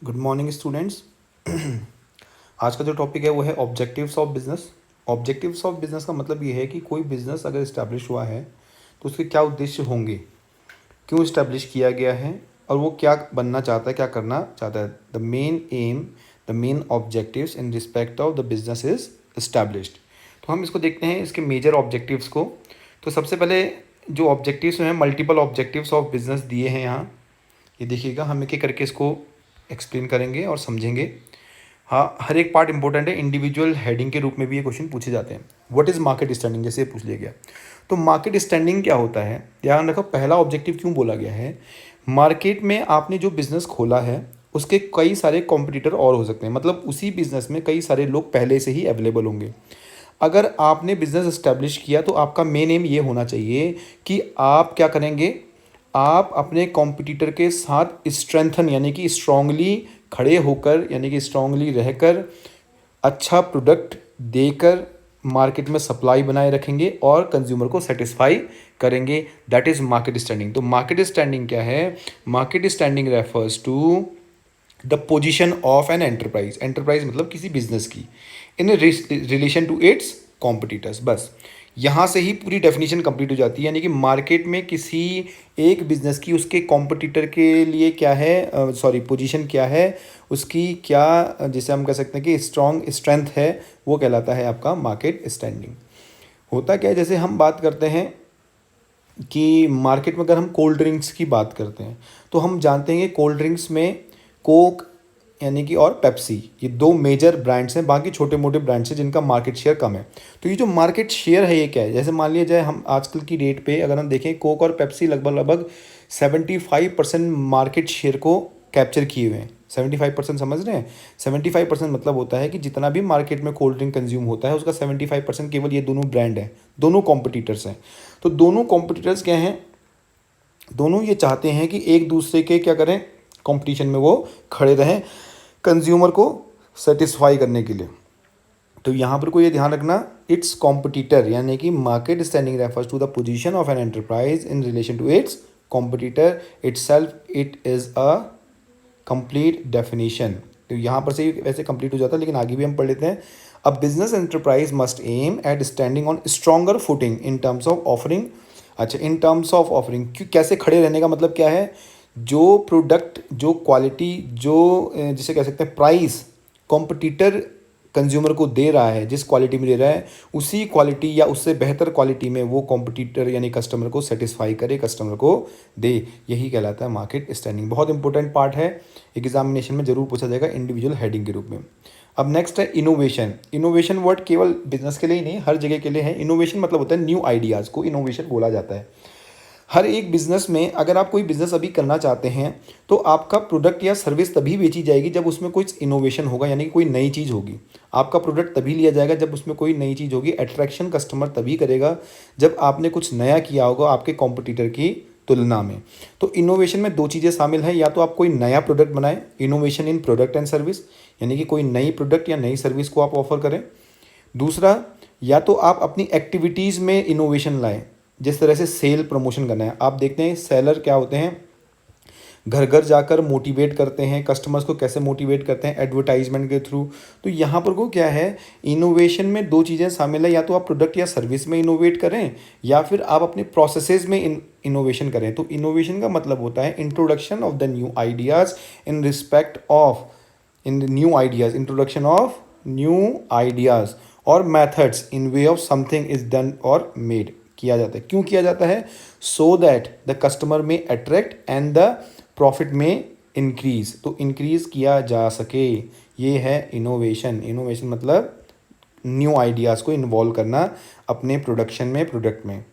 Good morning students. आज का जो टॉपिक है वो है objectives of business. Objectives of business का मतलब ये है कि कोई बिजनेस अगर इस्टेब्लिश हुआ है तो उसके क्या उद्देश्य होंगे, क्यों इस्टेब्लिश किया गया है और वो क्या बनना चाहता है, क्या करना चाहता है। The main M, the main objectives in respect of the business is established. तो हम इसको देखते हैं, इसके मेजर ऑब्जेक्टिव्स को। तो सबसे पहले जो ऑब्जेक्टिव्स हैं, मल्टीपल ऑब्जेक्टिव्स ऑफ बिजनेस दिए हैं यहाँ। ये देखिएगा, हम एक एक करके इसको एक्सप्लेन करेंगे और समझेंगे। हाँ, हर एक पार्ट इंपॉर्टेंट है। इंडिविजुअल हेडिंग के रूप में भी ये क्वेश्चन पूछे जाते हैं। व्हाट इज़ मार्केट स्टैंडिंग, जैसे पूछ लिया गया। तो मार्केट स्टैंडिंग क्या होता है, ध्यान रखो। पहला ऑब्जेक्टिव क्यों बोला गया है, मार्केट में आपने जो बिज़नेस खोला है उसके कई सारे कॉम्पिटिटर और हो सकते हैं। मतलब उसी बिज़नेस में कई सारे लोग पहले से ही अवेलेबल होंगे। अगर आपने बिज़नेस इस्टेब्लिश किया तो आपका मेन एम ये होना चाहिए कि आप क्या करेंगे, आप अपने कॉम्पिटिटर के साथ स्ट्रेंथन यानी कि स्ट्रांगली खड़े होकर, यानी कि स्ट्रांगली रहकर अच्छा प्रोडक्ट देकर मार्केट में सप्लाई बनाए रखेंगे और कंज्यूमर को सेटिस्फाई करेंगे। That is market standing. तो मार्केट स्टैंडिंग क्या है, market standing refers to the position of an enterprise. Enterprise मतलब किसी बिजनेस की, in relation to its competitors. बस यहाँ से ही पूरी डेफिनेशन कंप्लीट हो जाती है। यानी कि मार्केट में किसी एक बिजनेस की उसके कॉम्पिटिटर के लिए क्या है, पोजीशन क्या है, उसकी क्या, जिसे हम कह सकते हैं कि स्ट्रॉन्ग स्ट्रेंथ है, वो कहलाता है आपका मार्केट स्टैंडिंग। होता क्या है, जैसे हम बात करते हैं कि मार्केट में अगर हम कोल्ड ड्रिंक्स की बात करते हैं तो हम जानते हैं कि कोल्ड ड्रिंक्स में कोक यानी कि और पेप्सी, ये दो मेजर ब्रांड्स हैं। बाकी छोटे मोटे ब्रांड्स हैं जिनका मार्केट शेयर कम है। तो ये जो मार्केट शेयर है ये क्या है, जैसे मान लिया जाए हम आजकल की डेट पे अगर हम देखें, कोक और पेप्सी लगभग लगभग 75% मार्केट शेयर को कैप्चर किए हुए हैं। 75% समझ रहे हैं। 75% मतलब होता है कि जितना भी मार्केट में कोल्ड ड्रिंक कंज्यूम होता है उसका 75% केवल ये दोनों ब्रांड है, दोनों कॉम्पिटिटर्स हैं। तो दोनों कॉम्पिटिटर्स क्या हैं, दोनों ये चाहते हैं कि एक दूसरे के क्या करें, कंपटीशन में वो खड़े रहें कंज्यूमर को सेटिस्फाई करने के लिए। तो यहाँ पर को ये ध्यान रखना, इट्स कॉम्पिटिटर यानी कि market standing refers to the position of an enterprise in relation to its competitor itself. It is a complete definition. तो यहाँ पर से ही वैसे कंप्लीट हो जाता है, लेकिन आगे भी हम पढ़ लेते हैं। A business enterprise must aim at standing on stronger footing in terms of offering. अच्छा, इन टर्म्स ऑफ ऑफरिंग क्यों, कैसे खड़े रहने का मतलब क्या है, जो प्रोडक्ट, जो क्वालिटी, जो जिसे कह सकते हैं प्राइस कॉम्पिटिटर कंज्यूमर को दे रहा है, जिस क्वालिटी में दे रहा है उसी क्वालिटी या उससे बेहतर क्वालिटी में वो कॉम्पिटिटर यानी कस्टमर को सेटिस्फाई करे, कस्टमर को दे। यही कहलाता है मार्केट स्टैंडिंग। बहुत इंपॉर्टेंट पार्ट है, एग्जामिनेशन में जरूर पूछा जाएगा इंडिविजुअल हेडिंग के रूप में। अब नेक्स्ट है इनोवेशन। इनोवेशन वर्ड केवल बिजनेस के लिए ही नहीं, हर जगह के लिए है। इनोवेशन मतलब होता है न्यू आइडियाज़ को इनोवेशन बोला जाता है। हर एक बिज़नेस में अगर आप कोई बिज़नेस अभी करना चाहते हैं तो आपका प्रोडक्ट या सर्विस तभी बेची जाएगी जब उसमें कुछ इनोवेशन होगा, यानी कि कोई नई चीज़ होगी। आपका प्रोडक्ट तभी लिया जाएगा जब उसमें कोई नई चीज़ होगी। अट्रैक्शन कस्टमर तभी करेगा जब आपने कुछ नया किया होगा आपके कॉम्पिटिटर की तुलना में। तो इनोवेशन में दो चीज़ें शामिल हैं, या तो आप कोई नया प्रोडक्ट बनाएं, innovation in product and service, यानी कि कोई नई प्रोडक्ट या नई सर्विस को आप ऑफर करें। दूसरा, या तो आप अपनी एक्टिविटीज़ में इनोवेशन लाएं, जिस तरह से सेल प्रमोशन करना है। आप देखते हैं सेलर क्या होते हैं, घर घर जाकर मोटिवेट करते हैं कस्टमर्स को। कैसे मोटिवेट करते हैं, एडवर्टाइजमेंट के थ्रू। तो यहाँ पर को क्या है, इनोवेशन में दो चीज़ें शामिल है, या तो आप प्रोडक्ट या सर्विस में इनोवेट करें या फिर आप अपने प्रोसेसेस में इनोवेशन करें। तो इनोवेशन का मतलब होता है introduction of the new ideas in respect of, in new ideas, introduction of new ideas और methods in way of something is done और मेड किया जाता है। क्यों किया जाता है, सो दैट द कस्टमर में अट्रैक्ट एंड द प्रॉफिट में इंक्रीज, तो इंक्रीज किया जा सके। ये है इनोवेशन। इनोवेशन मतलब न्यू आइडियाज़ को इन्वॉल्व करना अपने प्रोडक्शन में, प्रोडक्ट में।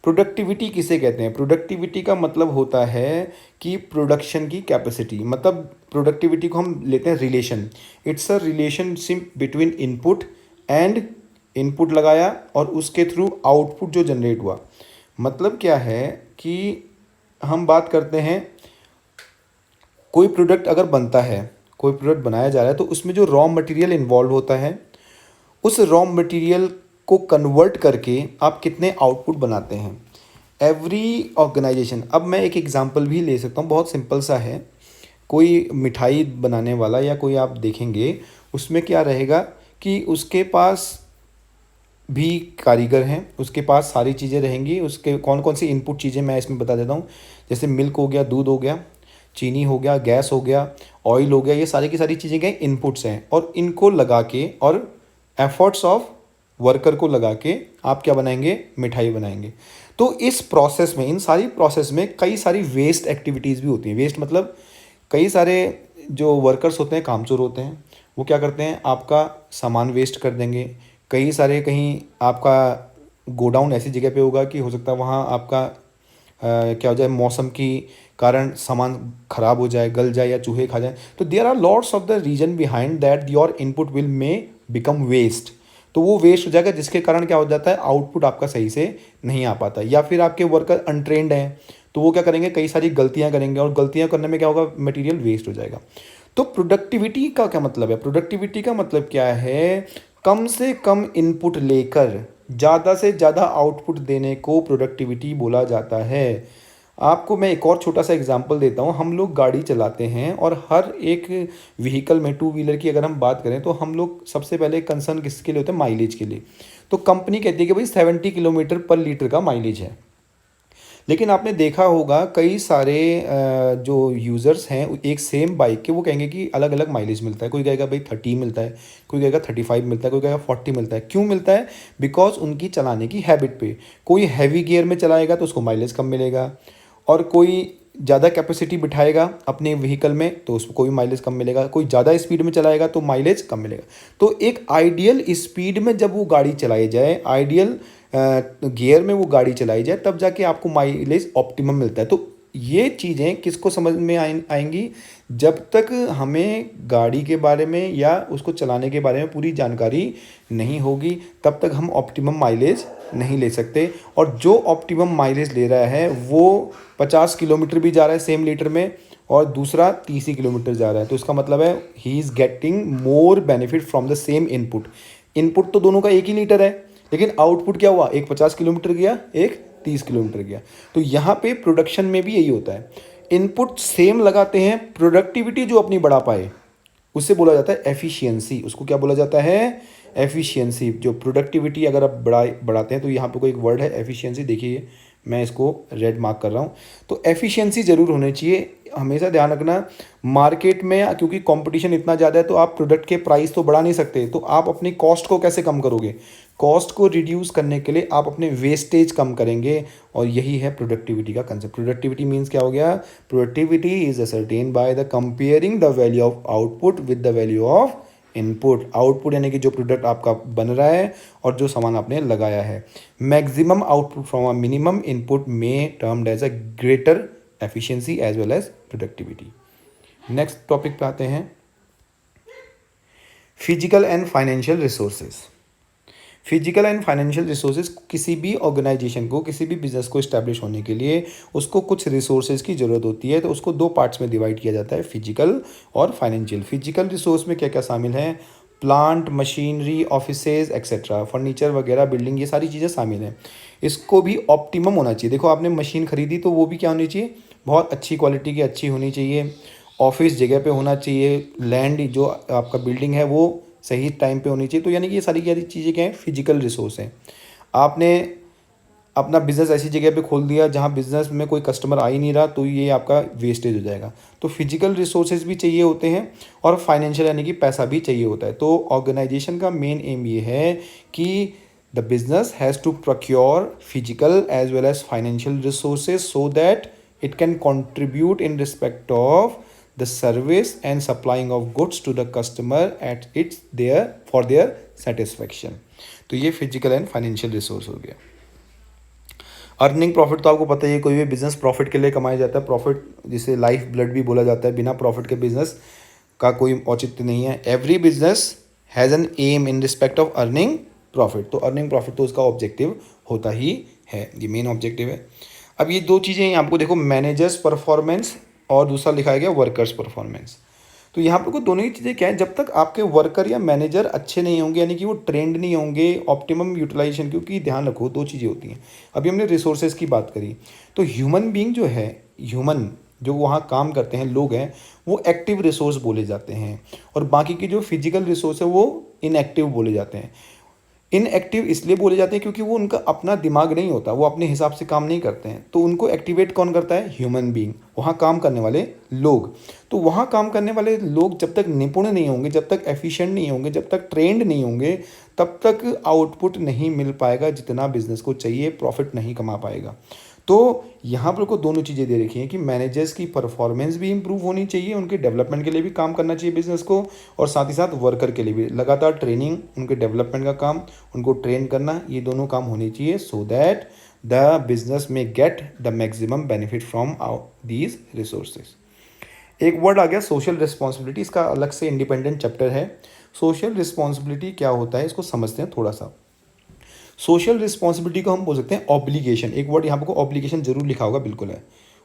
प्रोडक्टिविटी किसे कहते हैं, प्रोडक्टिविटी का मतलब होता है कि प्रोडक्शन की कैपेसिटी। मतलब प्रोडक्टिविटी को हम लेते हैं relation, it's a relationship between input and, input लगाया और उसके थ्रू आउटपुट जो जनरेट हुआ। मतलब क्या है कि हम बात करते हैं, कोई प्रोडक्ट अगर बनता है, कोई प्रोडक्ट बनाया जा रहा है तो उसमें जो रॉ मटेरियल इन्वॉल्व होता है, उस रॉ मटेरियल को कन्वर्ट करके आप कितने आउटपुट बनाते हैं। एवरी ऑर्गेनाइजेशन, अब मैं एक एग्जांपल भी ले सकता हूँ, बहुत सिंपल सा है। कोई मिठाई बनाने वाला या कोई आप देखेंगे उसमें क्या रहेगा कि उसके पास भी कारीगर हैं, उसके पास सारी चीज़ें रहेंगी, उसके कौन कौन सी इनपुट चीज़ें मैं इसमें बता देता हूँ। जैसे मिल्क हो गया, दूध हो गया, चीनी हो गया, गैस हो गया, ऑयल हो गया, ये सारी की सारी चीज़ें क्या इनपुट्स हैं, और इनको लगा के और एफर्ट्स ऑफ वर्कर को लगा के आप क्या बनाएंगे, मिठाई बनाएंगे। तो इस प्रोसेस में, इन सारी प्रोसेस में कई सारी वेस्ट एक्टिविटीज़ भी होती हैं। वेस्ट मतलब कई सारे जो वर्कर्स होते हैं कामचोर होते हैं, वो क्या करते हैं, आपका सामान वेस्ट कर देंगे। कई सारे, कहीं आपका गोडाउन ऐसी जगह पे होगा कि हो सकता है वहाँ आपका क्या हो जाए, मौसम की कारण सामान खराब हो जाए, गल जाए या चूहे खा जाए। तो there are lots of the reason behind that your input will may become waste. तो वो वेस्ट हो जाएगा, जिसके कारण क्या हो जाता है, आउटपुट आपका सही से नहीं आ पाता, या फिर आपके वर्कर अनट्रेंड हैं तो वो क्या करेंगे, कई सारी गलतियां करेंगे, और गलतियां करने में क्या होगा, मटेरियल वेस्ट हो जाएगा। तो प्रोडक्टिविटी का क्या मतलब है, प्रोडक्टिविटी का मतलब क्या है, कम से कम इनपुट लेकर ज़्यादा से ज़्यादा आउटपुट देने को प्रोडक्टिविटी बोला जाता है। आपको मैं एक और छोटा सा एग्जांपल देता हूँ। हम लोग गाड़ी चलाते हैं और हर एक व्हीकल में, टू व्हीलर की अगर हम बात करें तो हम लोग सबसे पहले कंसर्न किसके लिए होता है, माइलेज के लिए। तो कंपनी कहती है कि भाई 70 किलोमीटर पर लीटर का माइलेज है। लेकिन आपने देखा होगा कई सारे जो यूज़र्स हैं एक सेम बाइक के, वो कहेंगे कि अलग अलग माइलेज मिलता है। कोई कहेगा भाई 30 मिलता है, कोई कहेगा 35 मिलता है, कोई कहेगा 40 मिलता है। क्यों मिलता है, बिकॉज उनकी चलाने की हैबिट पे। कोई हैवी गियर में चलाएगा तो उसको माइलेज कम मिलेगा, और कोई ज़्यादा कैपेसिटी बिठाएगा अपने व्हीकल में तो उसको कोई माइलेज कम मिलेगा, कोई ज़्यादा स्पीड में चलाएगा तो माइलेज कम मिलेगा। तो एक आइडियल स्पीड में जब वो गाड़ी चलाई जाए, आइडियल गियर में वो गाड़ी चलाई जाए, तब जाके आपको माइलेज ऑप्टिमम मिलता है। तो ये चीज़ें किसको समझ में आएंगी, जब तक हमें गाड़ी के बारे में या उसको चलाने के बारे में पूरी जानकारी नहीं होगी, तब तक हम ऑप्टिमम माइलेज नहीं ले सकते। और जो ऑप्टिमम माइलेज ले रहा है वो 50 किलोमीटर भी जा रहा है सेम लीटर में, और दूसरा 30 ही किलोमीटर जा रहा है, तो इसका मतलब है he is getting more benefit from the same input. Input तो दोनों का एक ही लीटर है, लेकिन आउटपुट क्या हुआ, एक 50 किलोमीटर गया, एक 30 किलोमीटर गया। तो यहाँ पे प्रोडक्शन में भी यही होता है, इनपुट सेम लगाते हैं, प्रोडक्टिविटी जो अपनी बढ़ा पाए उससे बोला जाता है एफिशिएंसी। उसको क्या बोला जाता है, एफिशिएंसी। जो प्रोडक्टिविटी अगर आप बढ़ाते हैं, तो यहाँ पे कोई एक वर्ड है एफिशिएंसी, देखिए मैं इसको रेड मार्क कर रहा हूँ। तो एफिशिएंसी ज़रूर होनी चाहिए। हमेशा ध्यान रखना, मार्केट में क्योंकि कंपटीशन इतना ज़्यादा है, तो आप प्रोडक्ट के प्राइस तो बढ़ा नहीं सकते, तो आप अपनी कॉस्ट को कैसे कम करोगे, कॉस्ट को रिड्यूस करने के लिए आप अपने वेस्टेज कम करेंगे, और यही है प्रोडक्टिविटी का कंसेप्ट। प्रोडक्टिविटी मीन्स क्या हो गया, productivity is ascertain by the comparing the value of output with the value of input. Output यानी कि जो प्रोडक्ट आपका बन रहा है और जो सामान आपने लगाया है। Maximum output from a minimum input में termed as a greater efficiency as well as productivity. Next topic पे आते हैं, physical and financial resources. Physical and financial resources किसी भी ऑर्गेनाइजेशन को, किसी भी बिजनेस को इस्टेब्लिश होने के लिए उसको कुछ रिसोर्सेज की ज़रूरत होती है। तो उसको दो पार्ट्स में डिवाइड किया जाता है, फिजिकल और फाइनेंशियल। फिजिकल रिसोर्स में क्या क्या शामिल हैं, plant, machinery, offices etcetera, furniture वगैरह, बिल्डिंग, ये सारी चीज़ें शामिल हैं। इसको भी ऑप्टिमम होना चाहिए। देखो आपने मशीन खरीदी तो वो भी क्या होनी चाहिए, बहुत अच्छी क्वालिटी की, अच्छी होनी चाहिए। ऑफिस जगह पे होना चाहिए, लैंड जो आपका बिल्डिंग है वो सही टाइम पे होनी चाहिए। तो यानी कि ये सारी चीज़ें क्या हैं, फिजिकल रिसोर्स हैं। आपने अपना बिजनेस ऐसी जगह पे खोल दिया जहाँ बिजनेस में कोई कस्टमर आ ही नहीं रहा, तो ये आपका वेस्टेज हो जाएगा। तो फिजिकल रिसोर्सेज भी चाहिए होते हैं, और फाइनेंशियल यानी कि पैसा भी चाहिए होता है। तो ऑर्गेनाइजेशन का मेन एम ये है कि the business has to procure physical as well as financial resources so that it can contribute in respect of the service and supplying of goods to the customer at its their for their satisfaction। तो ये physical and financial resource हो गया। Earning profit तो आपको पता ही है, कोई भी बिजनेस प्रॉफिट के लिए कमाया जाता है। प्रॉफिट जिसे लाइफ ब्लड भी बोला जाता है, बिना प्रॉफिट के बिजनेस का कोई औचित्य नहीं है। Every business has an aim in respect of earning profit. तो अर्निंग प्रॉफिट तो उसका ऑब्जेक्टिव होता ही है, ये मेन ऑब्जेक्टिव है। अब ये दो चीज़ें आपको देखो, मैनेजर्स परफॉर्मेंस और दूसरा लिखा गया वर्कर्स परफॉर्मेंस। तो यहाँ पर को दोनों ही चीज़ें क्या है, जब तक आपके वर्कर या मैनेजर अच्छे नहीं होंगे, यानी कि वो ट्रेंड नहीं होंगे ऑप्टिमम यूटिलाइजेशन, क्योंकि ध्यान रखो दो चीज़ें होती हैं। अभी हमने रिसोर्सेज की बात करी, तो ह्यूमन बीइंग जो है, ह्यूमन जो वहाँ काम करते हैं लोग हैं, वो एक्टिव रिसोर्स बोले जाते हैं, और बाकी के जो फिजिकल रिसोर्स है वो इनएक्टिव बोले जाते हैं। इनएक्टिव इसलिए बोले जाते हैं क्योंकि वो उनका अपना दिमाग नहीं होता, वो अपने हिसाब से काम नहीं करते हैं, तो उनको एक्टिवेट कौन करता है? ह्यूमन बीइंग, वहाँ काम करने वाले लोग। तो वहाँ काम करने वाले लोग जब तक निपुण नहीं होंगे, जब तक एफिशिएंट नहीं होंगे, जब तक ट्रेंड नहीं होंगे, तब तक आउटपुट नहीं मिल पाएगा जितना बिजनेस को चाहिए, प्रॉफिट नहीं कमा पाएगा। तो यहाँ पर को दोनों चीज़ें दे रखी हैं कि मैनेजर्स की परफॉर्मेंस भी इंप्रूव होनी चाहिए, उनके डेवलपमेंट के लिए भी काम करना चाहिए बिजनेस को, और साथ ही साथ वर्कर के लिए भी लगातार ट्रेनिंग, उनके डेवलपमेंट का काम, उनको ट्रेन करना, ये दोनों काम होने चाहिए, सो दैट द बिजनेस में get the maximum benefit from these resources. एक वर्ड आ गया सोशल रिस्पॉन्सिबिलिटी, इसका अलग से इंडिपेंडेंट चैप्टर है। सोशल रिस्पॉन्सिबिलिटी क्या होता है, इसको समझते हैं थोड़ा सा। सोशल रिस्पॉन्सिबिलिटी को हम बोल सकते हैं ऑब्लिगेशन। एक वर्ड यहाँ पर को ऑब्लिगेशन जरूर लिखा होगा, बिल्कुल है।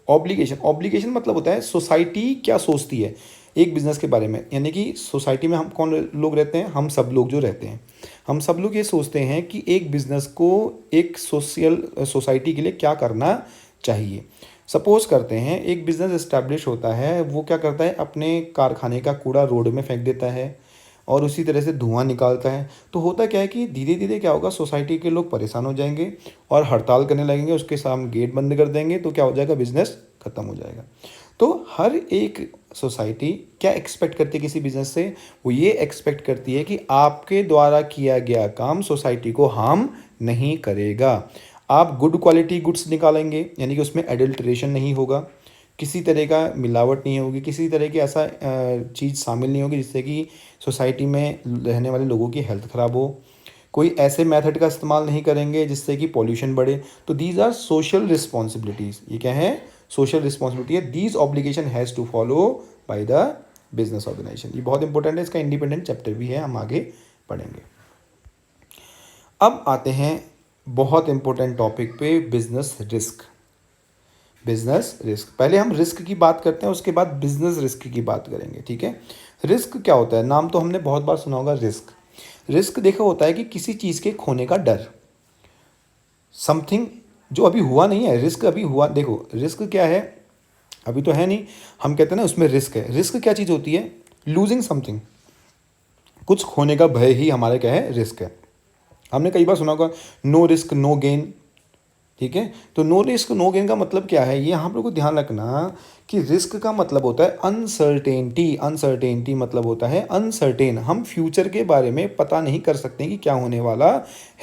ऑब्लिगेशन, ऑब्लिगेशन मतलब होता है सोसाइटी क्या सोचती है एक बिजनेस के बारे में, यानी कि सोसाइटी में हम कौन लोग रहते हैं? हम सब लोग जो रहते हैं, हम सब लोग ये सोचते हैं कि एक बिजनेस को एक सोसाइटी के लिए क्या करना चाहिए। सपोज करते हैं एक बिजनेस इस्टेब्लिश होता है, वो क्या करता है? अपने कारखाने का कूड़ा रोड में फेंक देता है और उसी तरह से धुआं निकालता है। तो होता क्या है कि धीरे धीरे क्या होगा, सोसाइटी के लोग परेशान हो जाएंगे और हड़ताल करने लगेंगे, उसके सामने गेट बंद कर देंगे, तो क्या हो जाएगा? बिजनेस खत्म हो जाएगा। तो हर एक सोसाइटी क्या एक्सपेक्ट करती है किसी बिजनेस से? वो ये एक्सपेक्ट करती है कि आपके द्वारा किया गया काम सोसाइटी को हार्म नहीं करेगा। आप गुड क्वालिटी गुड्स निकालेंगे, यानी कि उसमें एडल्ट्रेशन नहीं होगा, किसी तरह का मिलावट नहीं होगी, किसी तरह की ऐसा चीज़ शामिल नहीं होगी जिससे कि सोसाइटी में रहने वाले लोगों की हेल्थ ख़राब हो। कोई ऐसे मेथड का इस्तेमाल नहीं करेंगे जिससे कि पॉल्यूशन बढ़े। तो दीज आर सोशल रिस्पॉन्सिबिलिटीज़। ये क्या है? सोशल रिस्पॉन्सिबिलिटी है। These obligation has to follow by the business organisation. ये बहुत इंपॉर्टेंट है, इसका इंडिपेंडेंट चैप्टर भी है, हम आगे पढ़ेंगे। अब आते हैं बहुत इंपॉर्टेंट टॉपिक पे, बिजनेस रिस्क। बिजनेस रिस्क, पहले हम रिस्क की बात करते हैं, उसके बाद बिजनेस रिस्क की बात करेंगे, ठीक है। रिस्क क्या होता है? नाम तो हमने बहुत बार सुना होगा, रिस्क। रिस्क देखा होता है कि किसी चीज़ के खोने का डर, समथिंग जो अभी हुआ नहीं है। रिस्क अभी हुआ, देखो रिस्क क्या है, अभी तो है नहीं, हम कहते हैं ना उसमें रिस्क है। रिस्क क्या चीज़ होती है? लूजिंग समथिंग, कुछ खोने का भय ही हमारे क्या है? रिस्क है। हमने कई बार सुना होगा नो रिस्क नो गेन, ठीक है। तो नो रिस्क नो गेन का मतलब क्या है? ये यहाँ पर को ध्यान रखना कि रिस्क का मतलब होता है अनसर्टेनिटी। अनसर्टेनिटी मतलब होता है अनसर्टेन, हम फ्यूचर के बारे में पता नहीं कर सकते कि क्या होने वाला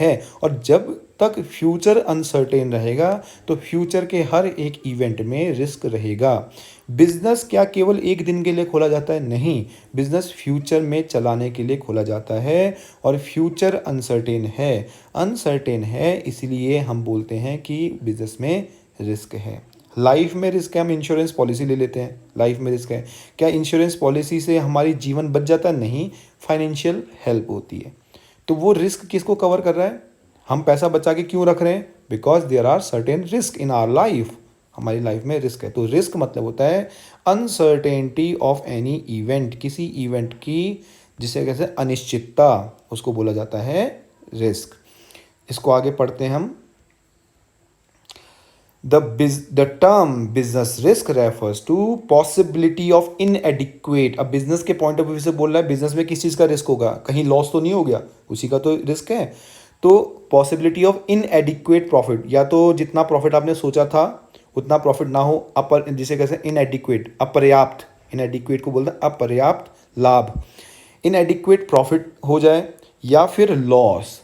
है, और जब तक फ्यूचर अनसर्टेन रहेगा तो फ्यूचर के हर एक इवेंट में रिस्क रहेगा। बिजनेस क्या केवल एक दिन के लिए खोला जाता है? नहीं, बिजनेस फ्यूचर में चलाने के लिए खोला जाता है, और फ्यूचर अनसर्टेन है। अनसर्टेन है इसलिए हम बोलते हैं कि बिजनेस में रिस्क है। लाइफ में रिस्क है, हम इंश्योरेंस पॉलिसी ले लेते हैं, लाइफ में रिस्क है। क्या इंश्योरेंस पॉलिसी से हमारी जीवन बच जाता है? नहीं, फाइनेंशियल हेल्प होती है। तो वो रिस्क किसको कवर कर रहा है? हम पैसा बचा के क्यों रख रहे हैं? Because there are certain risk in our life, हमारी लाइफ में रिस्क है। तो रिस्क मतलब होता है अनसर्टेनिटी ऑफ एनी इवेंट, किसी इवेंट की जिसे कैसे अनिश्चितता, उसको बोला जाता है रिस्क। इसको आगे पढ़ते हैं हम। The term business risk refers to possibility of inadequate। अब बिजनेस के पॉइंट ऑफ व्यू से बोल रहा है, बिजनेस में किस चीज़ का रिस्क होगा? कहीं लॉस तो नहीं हो गया, उसी का तो रिस्क है। तो पॉसिबिलिटी ऑफ इनएडिक्वेट प्रॉफिट, या तो जितना प्रॉफिट आपने सोचा था उतना प्रॉफिट ना हो, अपर जिसे कैसे इनएडिक्वेट, अपर्याप्त, इनएडिक्वेट को बोलते हैं अपर्याप्त लाभ, इनएडिक्वेट प्रॉफिट हो जाए, या फिर लॉस,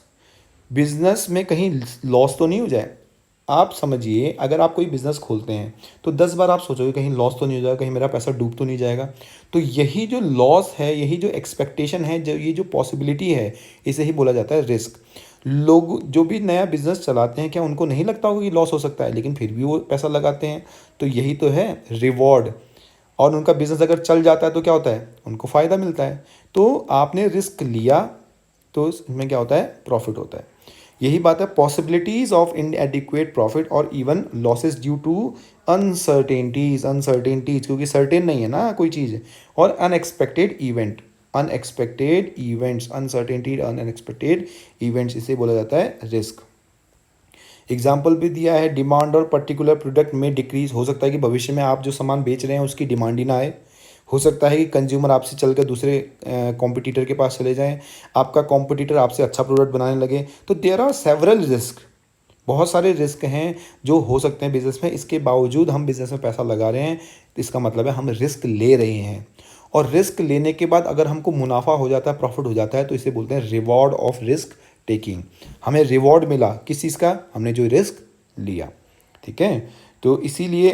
बिजनेस में कहीं लॉस तो नहीं हो जाए। आप समझिए, अगर आप कोई बिज़नेस खोलते हैं तो 10 बार आप सोचोगे कहीं लॉस तो नहीं हो जाएगा, कहीं मेरा पैसा डूब तो नहीं जाएगा। तो यही जो लॉस है, यही जो एक्सपेक्टेशन है, जो ये जो पॉसिबिलिटी है, इसे ही बोला जाता है रिस्क। लोग जो भी नया बिजनेस चलाते हैं, क्या उनको नहीं लगता होगा कि लॉस हो सकता है, लेकिन फिर भी वो पैसा लगाते हैं। तो यही तो है रिवॉर्ड। और उनका बिजनेस अगर चल जाता है तो क्या होता है? उनको फ़ायदा मिलता है। तो आपने रिस्क लिया तो इसमें क्या होता है? प्रॉफिट होता है। यही बात है, पॉसिबिलिटीज ऑफ इनएडिक्वेट प्रॉफिट और even losses due to uncertainties. Uncertainties क्योंकि सर्टेन नहीं है ना कोई चीज़, और unexpected event, unexpected events, uncertainty unexpected events, इसे बोला जाता है रिस्क। एग्जाम्पल भी दिया है, डिमांड और पर्टिकुलर प्रोडक्ट में डिक्रीज, हो सकता है कि भविष्य में आप जो सामान बेच रहे हैं उसकी डिमांड ही ना आए। हो सकता है कि कंज्यूमर आपसे चलकर दूसरे कॉम्पिटिटर के पास चले जाएं, आपका कॉम्पिटिटर आपसे अच्छा प्रोडक्ट बनाने लगे। तो देयर आर सेवरल रिस्क, बहुत सारे रिस्क हैं जो हो सकते हैं बिज़नेस में। इसके बावजूद हम बिज़नेस में पैसा लगा रहे हैं तो इसका मतलब है हम रिस्क ले रहे हैं। और रिस्क लेने के बाद अगर हमको मुनाफा हो जाता है, प्रॉफिट हो जाता है, तो इसे बोलते हैं रिवॉर्ड ऑफ रिस्क टेकिंग। हमें रिवॉर्ड मिला किस चीज़ का? हमने जो रिस्क लिया। ठीक है, तो इसीलिए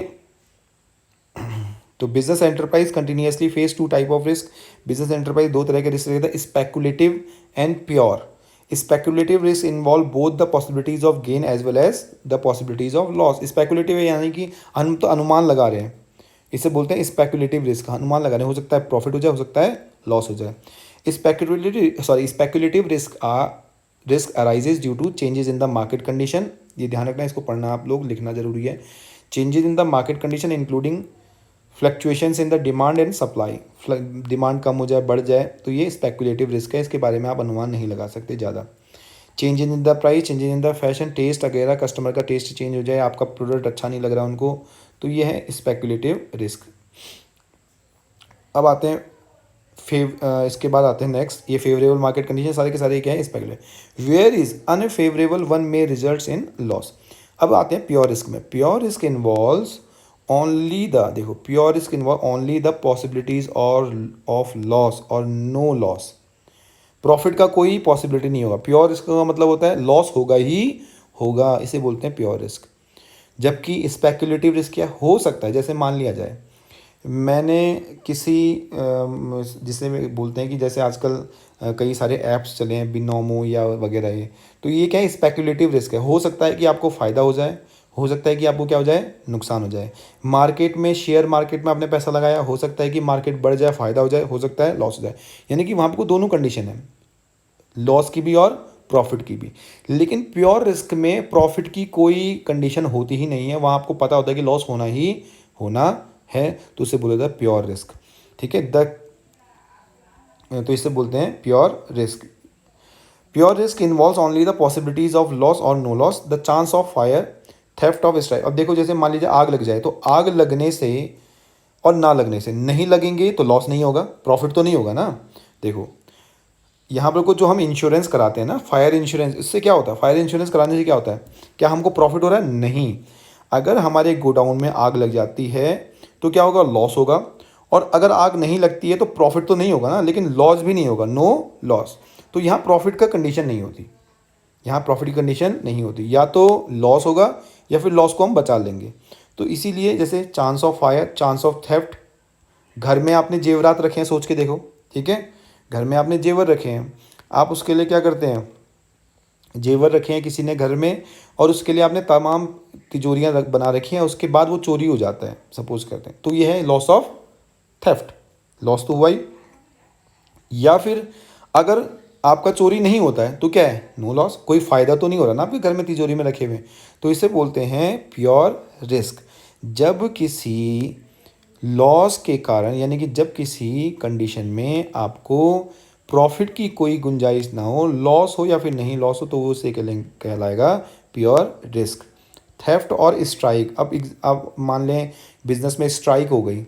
तो business enterprise continuously face two type of risk. Business enterprise दो तरह के रिस्क रहता है, speculative and pure. Speculative risk involve both the possibilities of gain as well as the possibilities of loss. Speculative यानी कि हम तो अनुमान लगा रहे हैं, इसे बोलते हैं स्पेकुलेटिव रिस्क। अनुमान लगा रहे हैं, हो सकता है प्रॉफिट हो जाए, हो सकता है लॉस हो जाए। Speculative risk arises due to changes in the market condition. ये ध्यान रखना है, इसको पढ़ना आप लोग, लिखना जरूरी है। Changes in the market condition including fluctuations in the demand and supply. Demand कम हो जाए, बढ़ जाए, तो ये स्पेकुलेटिव रिस्क है, इसके बारे में आप अनुमान नहीं लगा सकते ज़्यादा। Changes in the price, changes in the fashion, taste वगैरह, कस्टमर का टेस्ट चेंज हो जाए, आपका प्रोडक्ट अच्छा नहीं लग रहा उनको, तो ये है स्पेकुलेटिव रिस्क। अब आते हैं इसके बाद आते हैं नेक्स्ट, ये फेवरेबल मार्केट कंडीशन, सारे के सारे क्या है? Speculative. Where is unfavourable one may results in loss. अब आते हैं प्योर रिस्क में। Pure risk involves only the, देखो, pure risk involve only the possibilities और ऑफ लॉस और नो लॉस। प्रॉफिट का कोई पॉसिबिलिटी नहीं होगा। प्योर रिस्क का मतलब होता है लॉस होगा ही होगा, इसे बोलते हैं प्योर रिस्क। जबकि स्पेकुलेटिव रिस्क क्या हो सकता है? जैसे मान लिया जाए मैंने किसी जिसे बोलते हैं कि जैसे आजकल कई सारे ऐप्स चले हैं, बिनोमो या वगैरह, ये तो ये क्या है? स्पेकुलेटिव रिस्क है। हो सकता है कि आपको फ़ायदा हो जाए, हो सकता है कि आपको क्या हो जाए? नुकसान हो जाए। मार्केट में, शेयर मार्केट में आपने पैसा लगाया, हो सकता है कि मार्केट बढ़ जाए, फ़ायदा हो जाए, हो सकता है लॉस हो जाए। यानी कि वहाँ पर दोनों कंडीशन है, लॉस की भी और प्रॉफिट की भी। लेकिन प्योर रिस्क में प्रॉफिट की कोई कंडीशन होती ही नहीं है, वहाँ आपको पता होता है कि लॉस होना ही होना है, तो उसे बोला जाता है प्योर रिस्क। ठीक है, तो इसे बोलते हैं pure risk. Pure risk involves only the possibilities of loss और no loss, the chance of fire, theft of strike. अब देखो, जैसे मान लीजिए आग लग जाए, तो आग लगने से और ना लगने से, नहीं लगेंगे तो लॉस नहीं होगा, प्रॉफिट तो नहीं होगा ना। देखो यहाँ पर कुछ जो हम इंश्योरेंस कराते हैं ना, फायर इंश्योरेंस, इससे क्या होता है? फायर इंश्योरेंस कराने से क्या होता है? क्या हमको प्रॉफिट हो रहा है? नहीं। अगर हमारे गोडाउन में आग लग जाती है तो क्या होगा? लॉस होगा। और अगर आग नहीं लगती है तो प्रॉफिट तो नहीं होगा ना, लेकिन लॉस भी नहीं होगा, नो लॉस। तो यहाँ प्रॉफिट का कंडीशन नहीं होती, यहाँ प्रॉफिट की कंडीशन नहीं होती, या तो लॉस होगा या फिर लॉस को हम बचा लेंगे। तो इसीलिए जैसे chance of fire, chance of theft, घर में आपने जेवरात रखे हैं, सोच के देखो, ठीक है, घर में आपने जेवर रखे हैं, आप उसके लिए क्या करते हैं? जेवर रखे हैं किसी ने घर में, और उसके लिए आपने तमाम तिजोरियां बना रखी हैं, उसके बाद वो चोरी हो जाता है, सपोज करते हैं, तो ये है लॉस ऑफ थेफ्ट, लॉस तो हुआ ही। या फिर अगर आपका चोरी नहीं होता है तो क्या है? नो लॉस, कोई फ़ायदा तो नहीं हो रहा ना आपके घर में तिजोरी में रखे हुए, तो इसे बोलते हैं प्योर रिस्क। जब किसी लॉस के कारण, यानी कि जब किसी कंडीशन में आपको प्रॉफिट की कोई गुंजाइश ना हो, लॉस हो या फिर नहीं लॉस हो, तो वो उसे कहलाएगा प्योर रिस्क। थेफ्ट और स्ट्राइक, अब मान लें बिजनेस में स्ट्राइक हो गई,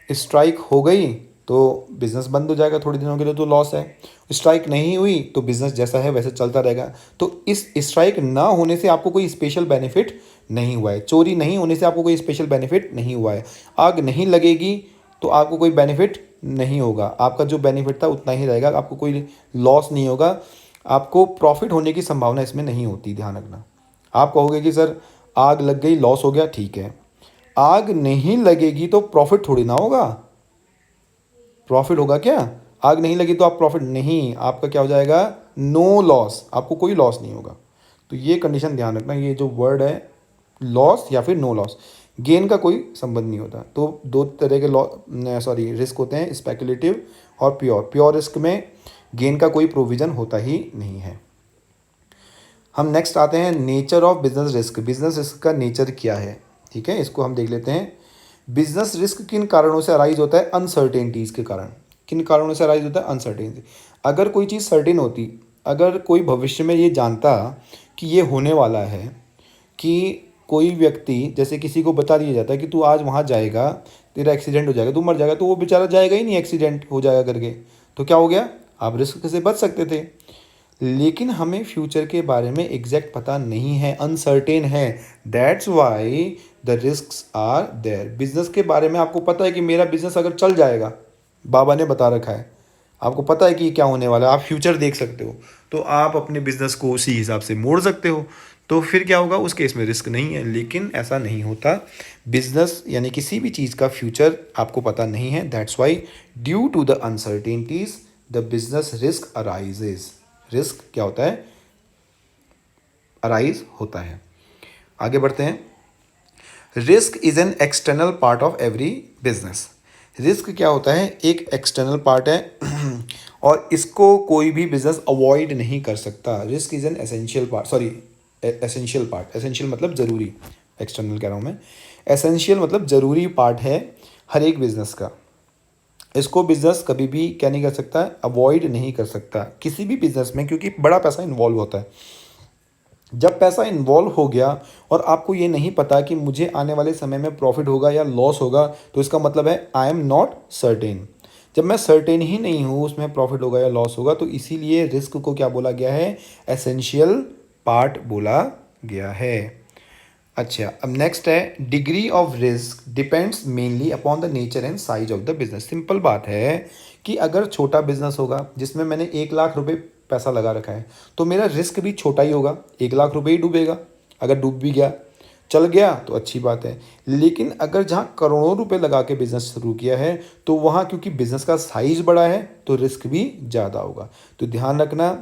स्ट्राइक हो गई तो बिज़नेस बंद हो जाएगा थोड़े दिनों के लिए, तो लॉस है। स्ट्राइक नहीं हुई तो बिज़नेस जैसा है वैसे चलता रहेगा। तो इस स्ट्राइक ना होने से आपको कोई स्पेशल बेनिफिट नहीं हुआ है, चोरी नहीं होने से आपको कोई स्पेशल बेनिफिट नहीं हुआ है, आग नहीं लगेगी तो आपको कोई बेनिफिट नहीं होगा, आपका जो बेनिफिट था उतना ही रहेगा, आपको कोई लॉस नहीं होगा, आपको प्रॉफिट होने की संभावना इसमें नहीं होती, ध्यान रखना। आप कहोगे कि सर आग लग गई, लॉस हो गया, ठीक है, आग नहीं लगेगी तो प्रॉफिट थोड़ी ना होगा, प्रॉफिट होगा क्या? आग नहीं लगी तो आप प्रॉफिट नहीं, आपका क्या हो जाएगा? नो लॉस, आपको कोई लॉस नहीं होगा। तो ये कंडीशन ध्यान रखना, ये जो वर्ड है लॉस या फिर नो लॉस, गेन का कोई संबंध नहीं होता। तो दो तरह के रिस्क होते हैं, स्पेकुलेटिव और प्योर। प्योर रिस्क में गेन का कोई प्रोविज़न होता ही नहीं है। हम नेक्स्ट आते हैं nature of business risk. Business risk का नेचर क्या है? ठीक है, इसको हम देख लेते हैं। बिजनेस रिस्क किन कारणों से अराइज होता है? अनसर्टेनिटीज़ के कारण। किन कारणों से अराइज होता है? अनसर्टेनिटी। अगर कोई चीज़ सर्टेन होती, अगर कोई भविष्य में ये जानता कि ये होने वाला है, कि कोई व्यक्ति, जैसे किसी को बता दिया जाता है कि तू आज वहाँ जाएगा, तेरा एक्सीडेंट हो जाएगा, तू मर जाएगा, तो वो बेचारा जाएगा ही नहीं एक्सीडेंट हो जाएगा करके। तो क्या हो गया, आप रिस्क से बच सकते थे। लेकिन हमें फ्यूचर के बारे में एग्जैक्ट पता नहीं है, अनसर्टेन है, that's why the risk are there. Business के बारे में आपको पता है कि मेरा बिजनेस अगर चल जाएगा, बाबा ने बता रखा है, आपको पता है कि क्या होने वाला है, आप फ्यूचर देख सकते हो, तो आप अपने बिजनेस को उसी हिसाब से मोड़ सकते हो। तो फिर क्या होगा, उस केस में रिस्क नहीं है। लेकिन ऐसा नहीं होता, बिजनेस यानी किसी भी चीज़ का फ्यूचर आपको पता नहीं है, that's why due to the uncertainties the business risk arises. Risk क्या होता है, अराइज होता है। आगे बढ़ते हैं। Risk is an external part of every business. Risk क्या होता है, एक एक्सटर्नल पार्ट है और इसको कोई भी बिजनेस अवॉइड नहीं कर सकता। Risk is an essential part, sorry essential part, essential मतलब ज़रूरी, एक्सटर्नल कह रहा हूँ मैं, एसेंशियल मतलब ज़रूरी पार्ट है हर एक बिजनेस का। इसको बिजनेस कभी भी क्या नहीं कर सकता, अवॉइड नहीं कर सकता किसी भी बिजनेस में, क्योंकि बड़ा पैसा इन्वॉल्व होता है। जब पैसा इन्वॉल्व हो गया और आपको ये नहीं पता कि मुझे आने वाले समय में प्रॉफिट होगा या लॉस होगा, तो इसका मतलब है आई एम नॉट सर्टेन। जब मैं सर्टेन ही नहीं हूँ उसमें प्रॉफिट होगा या लॉस होगा, तो इसीलिए रिस्क को क्या बोला गया है, एसेंशियल पार्ट बोला गया है। अच्छा, अब नेक्स्ट है, degree of risk depends mainly upon the nature and size of the business. Simple बात है कि अगर छोटा बिजनेस होगा जिसमें मैंने 1 लाख रुपए पैसा लगा रखा है, तो मेरा रिस्क भी छोटा ही होगा, 1 लाख रुपए ही डूबेगा। अगर डूब भी गया, चल गया तो अच्छी बात है। लेकिन अगर जहाँ करोड़ों रुपए लगा के बिजनेस शुरू किया है, तो वहाँ क्योंकि बिजनेस का साइज बड़ा है तो रिस्क भी ज़्यादा होगा। तो ध्यान रखना,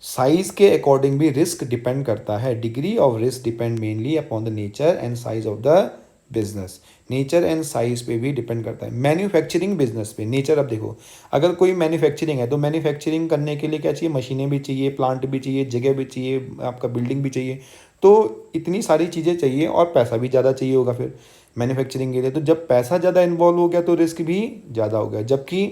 साइज के अकॉर्डिंग भी रिस्क डिपेंड करता है। Degree of risk depend mainly upon the nature and size of the business. Nature and size पे भी डिपेंड करता है। मैन्युफैक्चरिंग बिजनेस पे नेचर, अब देखो, अगर कोई मैन्युफैक्चरिंग है तो मैन्युफैक्चरिंग करने के लिए क्या चाहिए, मशीनें भी चाहिए, प्लांट भी चाहिए, जगह भी चाहिए, आपका बिल्डिंग भी चाहिए, तो इतनी सारी चीज़ें चाहिए और पैसा भी ज़्यादा चाहिए होगा फिर मैन्युफैक्चरिंग के लिए। तो जब पैसा ज़्यादा इन्वॉल्व हो गया तो रिस्क भी ज़्यादा हो गया। जबकि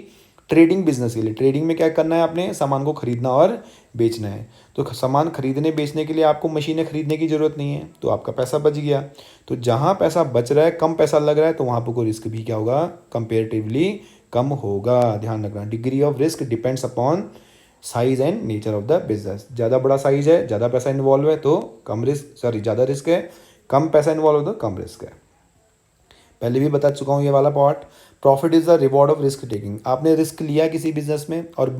ट्रेडिंग बिजनेस के लिए, ट्रेडिंग में क्या करना है, आपने सामान को खरीदना और बेचना है, तो सामान खरीदने बेचने के लिए आपको मशीनें खरीदने की ज़रूरत नहीं है, तो आपका पैसा बच गया। तो जहाँ पैसा बच रहा है, कम पैसा लग रहा है, तो वहाँ पर कोई रिस्क भी क्या होगा, कंपेरेटिवली कम होगा। ध्यान रखना, degree of risk depends upon size and nature of the business. ज़्यादा बड़ा साइज है, ज़्यादा पैसा इन्वॉल्व है तो कम रिस्क, सॉरी ज़्यादा रिस्क है, कम पैसा इन्वॉल्व है तो कम रिस्क है। पहले भी बता चुका हूँ ये वाला part. Profit is the reward of risk taking. आपने रिस्क लिया किसी बिजनेस में और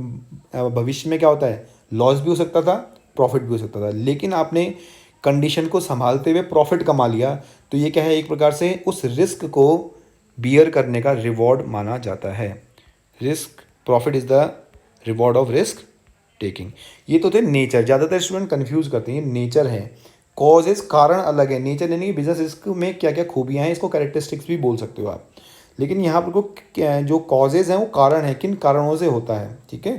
भविष्य में क्या होता है, लॉस भी हो सकता था, प्रॉफिट भी हो सकता था, लेकिन आपने कंडीशन को संभालते हुए प्रॉफिट कमा लिया, तो ये क्या है, एक प्रकार से उस रिस्क को बियर करने का रिवॉर्ड माना जाता है। Risk, profit is the reward of risk taking. ये तो थे नेचर, ज़्यादातर स्टूडेंट कंफ्यूज करते हैं, ये नेचर है। कॉजेस, कारण अलग है। नेचर यानी बिजनेस रिस्क में क्या क्या खूबियाँ हैं, इसको कैरेक्टरिस्टिक्स भी बोल सकते हो आप। लेकिन यहाँ पर को जो कॉजेज़ हैं वो कारण है, किन कारणों से होता है, ठीक है।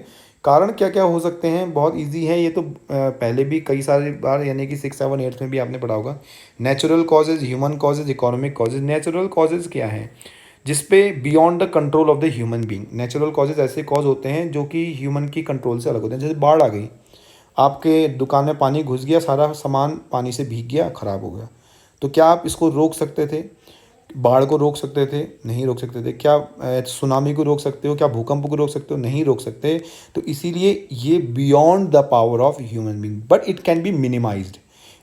कारण क्या क्या हो सकते हैं, बहुत इजी है ये तो, पहले भी कई सारी बार यानी कि 6, 7, 8 में भी आपने पढ़ा होगा। Natural causes, human causes, economic causes. Natural causes क्या हैं, जिसपे beyond the control of the human being. Natural causes ऐसे कॉज होते हैं जो कि ह्यूमन की कंट्रोल से अलग होते हैं। जैसे बाढ़ आ गई, आपके दुकान में पानी घुस गया, सारा सामान पानी से भीग गया, ख़राब हो गया, तो क्या आप इसको रोक सकते थे, बाढ़ को रोक सकते थे, नहीं रोक सकते थे। क्या सुनामी को रोक सकते हो, क्या भूकंप को रोक सकते हो, नहीं रोक सकते। तो इसीलिए ये beyond the power of human being, but it can be minimised.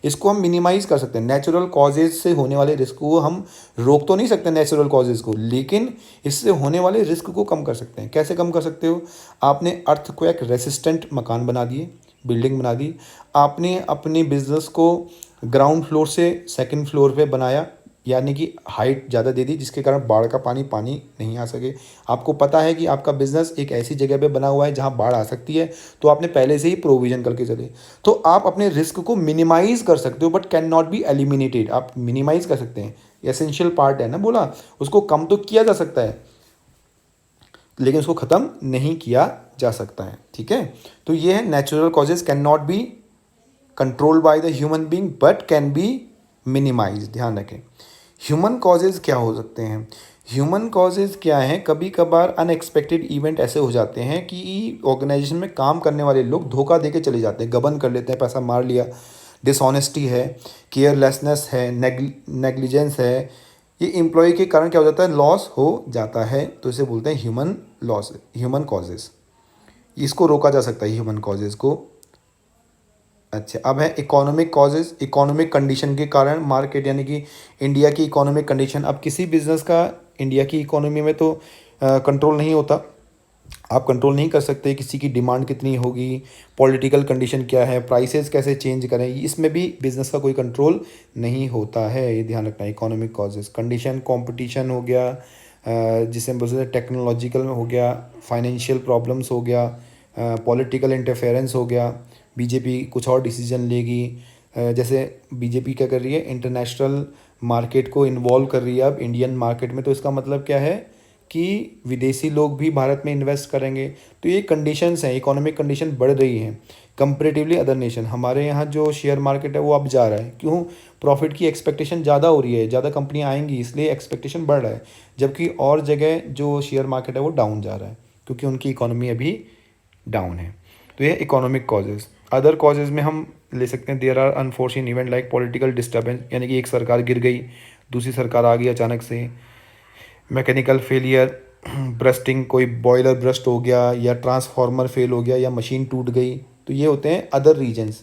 इसको हम मिनिमाइज कर सकते हैं। नेचुरल कॉजेज से होने वाले रिस्क को हम रोक तो नहीं सकते नेचुरल कॉजेज को, लेकिन इससे होने वाले रिस्क को कम कर सकते हैं। कैसे कम कर सकते हो, आपने अर्थक्वेक रेसिस्टेंट मकान बना दिए, बिल्डिंग बना दी, आपने अपने बिजनेस को ग्राउंड फ्लोर से सेकंड फ्लोर पे बनाया, यानी कि हाइट ज़्यादा दे दी, जिसके कारण बाढ़ का पानी नहीं आ सके। आपको पता है कि आपका बिजनेस एक ऐसी जगह पे बना हुआ है जहाँ बाढ़ आ सकती है, तो आपने पहले से ही प्रोविज़न करके चले, तो आप अपने रिस्क को मिनिमाइज़ कर सकते हो, but can not be eliminated. आप मिनिमाइज़ कर सकते हैं, एसेंशियल पार्ट है ना, बोला, उसको कम तो किया जा सकता है लेकिन उसको ख़त्म नहीं किया जा सकता है, ठीक है। तो ये है, natural causes can not be controlled by the human being but can be minimise. ध्यान रखें। ह्यूमन कॉजेज़ क्या हो सकते हैं, ह्यूमन कॉजेज़ क्या हैं, कभी कभार अनएक्सपेक्टेड इवेंट ऐसे हो जाते हैं कि ऑर्गेनाइजेशन में काम करने वाले लोग धोखा दे के चले जाते हैं, गबन कर लेते हैं, पैसा मार लिया, डिसऑनेस्टी है, केयरलेसनेस है, नेग्लिजेंस है, ये एम्प्लॉय के कारण क्या हो जाता है, लॉस हो जाता है। तो इसे बोलते हैं ह्यूमन लॉस, ह्यूमन कॉजेज़। इसको रोका जा सकता है ह्यूमन कॉजेज़ को। अच्छा, अब है इकोनॉमिक कॉजेज़। इकोनॉमिक कंडीशन के कारण मार्केट, यानी कि इंडिया की इकोनॉमिक कंडीशन। अब किसी बिज़नेस का इंडिया की इकोनॉमी में तो कंट्रोल नहीं होता। आप कंट्रोल नहीं कर सकते किसी की डिमांड कितनी होगी, पॉलिटिकल कंडीशन क्या है, प्राइसेस कैसे चेंज करें, इसमें भी बिज़नेस का कोई कंट्रोल नहीं होता है। ये ध्यान रखना है। इकोनॉमिक कॉजेज़, कंडीशन, कंपटीशन हो गया, जिसे हम बोलते हैं टेक्नोलॉजिकल हो गया, फाइनेंशियल प्रॉब्लम्स हो गया, पॉलिटिकल इंटरफेरेंस हो गया, बीजेपी कुछ और डिसीजन लेगी। जैसे बीजेपी क्या कर रही है, इंटरनेशनल मार्केट को इन्वॉल्व कर रही है अब इंडियन मार्केट में। तो इसका मतलब क्या है कि विदेशी लोग भी भारत में इन्वेस्ट करेंगे। तो ये कंडीशंस हैं, इकोनॉमिक कंडीशन बढ़ रही हैं कंपेरेटिवली अदर नेशन। हमारे यहाँ जो शेयर मार्केट है वो अब जा रहा है, क्यों? प्रॉफिट की एक्सपेक्टेशन ज़्यादा हो रही है, ज़्यादा कंपनियाँ आएंगी, इसलिए एक्सपेक्टेशन बढ़ रहा है। जबकि और जगह जो शेयर मार्केट है वो डाउन जा रहा है, क्योंकि उनकी इकोनॉमी अभी डाउन है। तो ये इकोनॉमिक कॉजेज़। अदर कॉजेज़ में हम ले सकते हैं, there are unfortunate event like political disturbance, यानी कि एक सरकार गिर गई, दूसरी सरकार आ गई अचानक से। मैकेनिकल फेलियर, ब्रस्टिंग, कोई बॉयलर ब्रस्ट हो गया, या ट्रांसफार्मर फेल हो गया, या मशीन टूट गई। तो ये होते हैं अदर रीजन्स।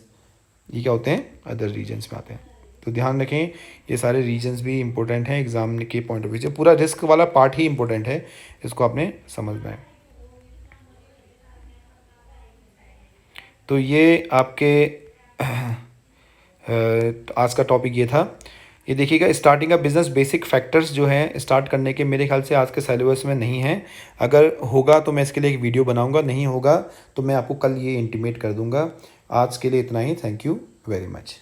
ये क्या होते हैं? अदर रीजन्स में आते हैं। तो ध्यान रखें, ये सारे रीजन्स भी इंपॉर्टेंट हैं एग्जाम के पॉइंट ऑफ व्यू से। पूरा रिस्क वाला पार्ट ही इंपॉर्टेंट है, इसको आपने समझना है। तो ये आपके आज का टॉपिक ये था। ये देखिएगा, स्टार्टिंग का बिजनेस बेसिक फैक्टर्स जो हैं स्टार्ट करने के, मेरे ख्याल से आज के सिलेबस में नहीं है। अगर होगा तो मैं इसके लिए एक वीडियो बनाऊंगा, नहीं होगा तो मैं आपको कल ये इंटीमेट कर दूंगा। आज के लिए इतना ही। Thank you very much.